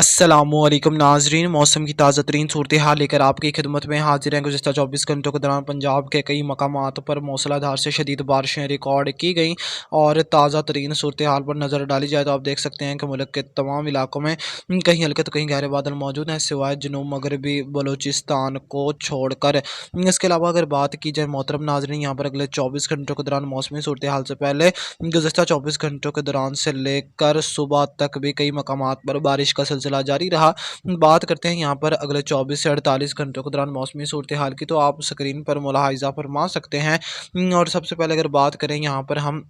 अस्सलामु अलैकुम नाजरीन, मौसम की ताज़ा तरीन सूरत हाल लेकर आपकी खिदमत में हाजिर हैं। गुज़िश्ता 24 घंटों के दौरान पंजाब के कई मकामात पर मूसलाधार से शदीद बारिशें रिकॉर्ड की गई और ताज़ा तरीन सूरत हाल पर नज़र डाली जाए तो आप देख सकते हैं कि मुल्क के तमाम इलाकों में कहीं हल्के तो कहीं गहरे बादल मौजूद हैं, सिवाय जनूब मगरबी बलूचिस्तान को छोड़कर। इसके अलावा अगर बात की जाए मोहतरम नाजरीन, यहाँ पर अगले 24 घंटों के दौरान मौसमी सूरत हाल से पहले गुज़िश्ता 24 घंटों के दौरान से लेकर सुबह तक भी कई मकामात पर बारिश का सिलसिला जारी रहा। बात करते हैं यहाँ पर अगले 24 से 48 घंटों के दौरान मौसमी सूरत हाल की, तो आप स्क्रीन पर मुलाहिजा फरमा सकते हैं। और सबसे पहले अगर बात करें यहाँ पर हम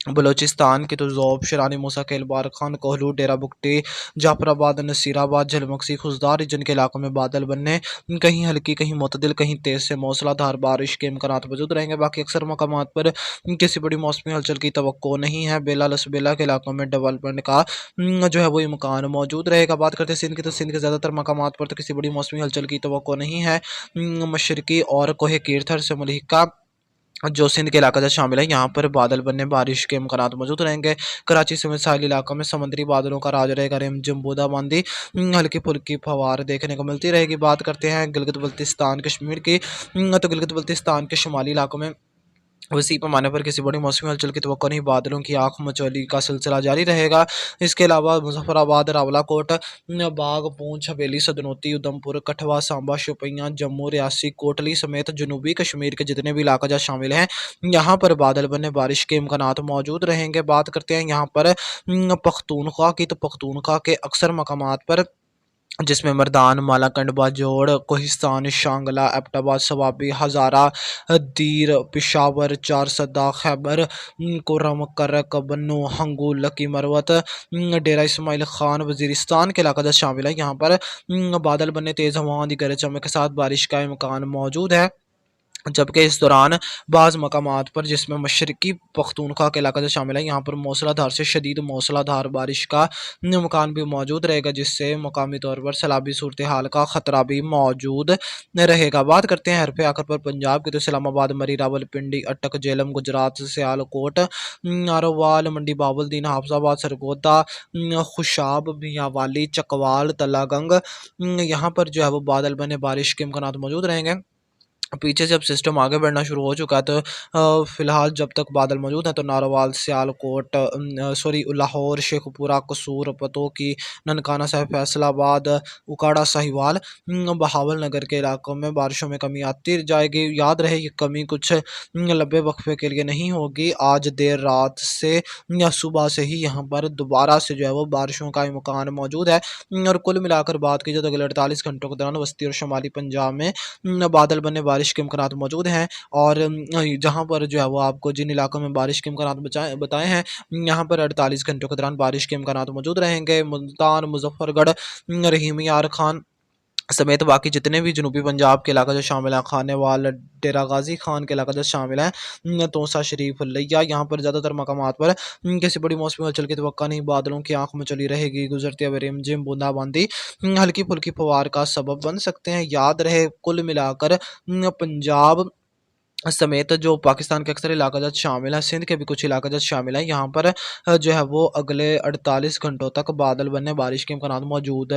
बलूचिस्तान की, तो ज़ोब, शरानी मूसा, केलबार खान, कोहलू, डेरा बुगटी, जाफराबाद, नसीराबाद, झलमक्सी, खुजदार रीजन के इलाकों में बादल बनने, कहीं हल्की कहीं मुतदिल कहीं तेज़ से मूसलाधार बारिश के इम्कानात मौजूद रहेंगे। बाकी अक्सर मकामात पर किसी बड़ी मौसमी हलचल की तवक्को नहीं है। बेला लसबेला के इलाकों में डेवलपमेंट का जो है वो इम्कान मौजूद रहेगा। बात करते हैं सिंध की, तो सिंध के ज़्यादातर मकामात पर तो किसी बड़ी मौसमी हलचल की तवक्को नहीं है। मशरकी और कोहे कीरथर से मलिका जो सिंध के इलाका शामिल है, यहाँ पर बादल बनने, बारिश के इम्कानात मौजूद रहेंगे। कराची समेत साहिल इलाकों में समुद्री बादलों का राज रहेगा। रिमझिम बूंदाबांदी, हल्की फुल्की फवार देखने को मिलती रहेगी। बात करते हैं गिलगित बल्तिस्तान कश्मीर की, तो गिलगित बल्तिस्तान के शुमाली इलाकों में वसी पैमाने पर किसी बड़ी मौसमी हलचल की तवक्को नहीं। बादलों की आंख मचोली का सिलसिला जारी रहेगा। इसके अलावा मुजफ्फराबाद, रावलाकोट, बाग, पूंछ, हवेली, सदनोती, उधमपुर, कठवा, सांबा, शोपियां, जम्मू, रियासी, कोटली समेत जनूबी कश्मीर के जितने भी इलाका जहाँ शामिल हैं, यहाँ पर बादल बनने, बारिश के इम्कानात मौजूद रहेंगे। बात करते हैं यहाँ पर पख्तूनख्वा की, तो पख्तूनख्वा के अक्सर मकामात पर, जिसमें मर्दान, मालाकंड, बाजोड़, कोहिस्तान, शांगला, एबटाबाद, सवाबी, हज़ारा, दीर, पिशावर, चारसदा, खैबर, कोरम, करक, बन्नू, हंगू, लकी मरवत, डेरा इस्माइल खान, वजीरिस्तान के इलाका शामिल है। यहाँ पर बादल बनने, तेज़ हवाओं आंधी गरज चमक के साथ बारिश का इम्कान मौजूद है। जबकि इस दौरान बाज़ मकामात पर, जिसमें मशरकी पख्तूनख्वा के इलाका जो शामिल है, यहाँ पर मूसलाधार से शदीद मूसलाधार बारिश का इम्कान भी मौजूद रहेगा, जिससे मकामी तौर पर सैलाबी सूरत हाल का ख़तरा भी मौजूद रहेगा। बात करते हैं हरफ आखिर पर पंजाब की, तो इस्लामाबाद, मरी, रावलपिंडी, अटक, जेलम, गुजरात, सियालकोट, नारोवाल, मंडी, बावलदीन, हाफजाबाद, सरगोदा, खुशाब, मियांवाली, चकवाल, तलागंग, यहाँ पर जो है वो बादल बने, बारिश के इम्कान मौजूद रहेंगे। पीछे से अब सिस्टम आगे बढ़ना शुरू हो चुका है, तो फिलहाल जब तक बादल मौजूद हैं, तो नारोवाल, सियालकोट, लाहौर, शेखपुरा, कसूर, पतोकी, ननकाना साहिब, फैसलाबाद, उकाड़ा, साहिवाल, बहावल नगर के इलाकों में बारिशों में कमी आती जाएगी। याद रहे ये कमी कुछ लंबे वक्फे के लिए नहीं होगी। आज देर रात से या सुबह से ही यहाँ पर दोबारा से जो है वो बारिशों का इम्कान मौजूद है। और कुल मिलाकर बात की जाए तो अगले 48 घंटों के दौरान वस्ती और शुमाली पंजाब में बादल बनने, बारिश के इम्कानात मौजूद हैं। और जहाँ पर जो है वो आपको जिन इलाकों में बारिश के इम्कानात बताए हैं, यहाँ पर 48 घंटों के दौरान बारिश के इम्कानात मौजूद रहेंगे। मुल्तान, मुजफ्फरगढ़, रहीम यार खान समेत बाकी जितने भी जनूबी पंजाब के इलाका जो शामिल है, खानेवाल, डेरा गाजी खान के इलाका जो शामिल है, तोसा शरीफ, लिया, यहाँ पर ज़्यादातर मकामात पर किसी बड़ी मौसमी हलचल की तवक्को नहीं। बादलों की आंख में चली रहेगी। गुजरते हुए रिमझिम बूंदाबांदी हल्की फुल्की फवार का सबब बन सकते हैं। याद रहे कुल मिलाकर पंजाब समेत जो पाकिस्तान के अक्सर इलाका जात शामिल है, सिंध के भी कुछ इलाका जात शामिल है, यहाँ पर जो है वो अगले 48 घंटों तक बादल बनने, बारिश के इम्कान मौजूद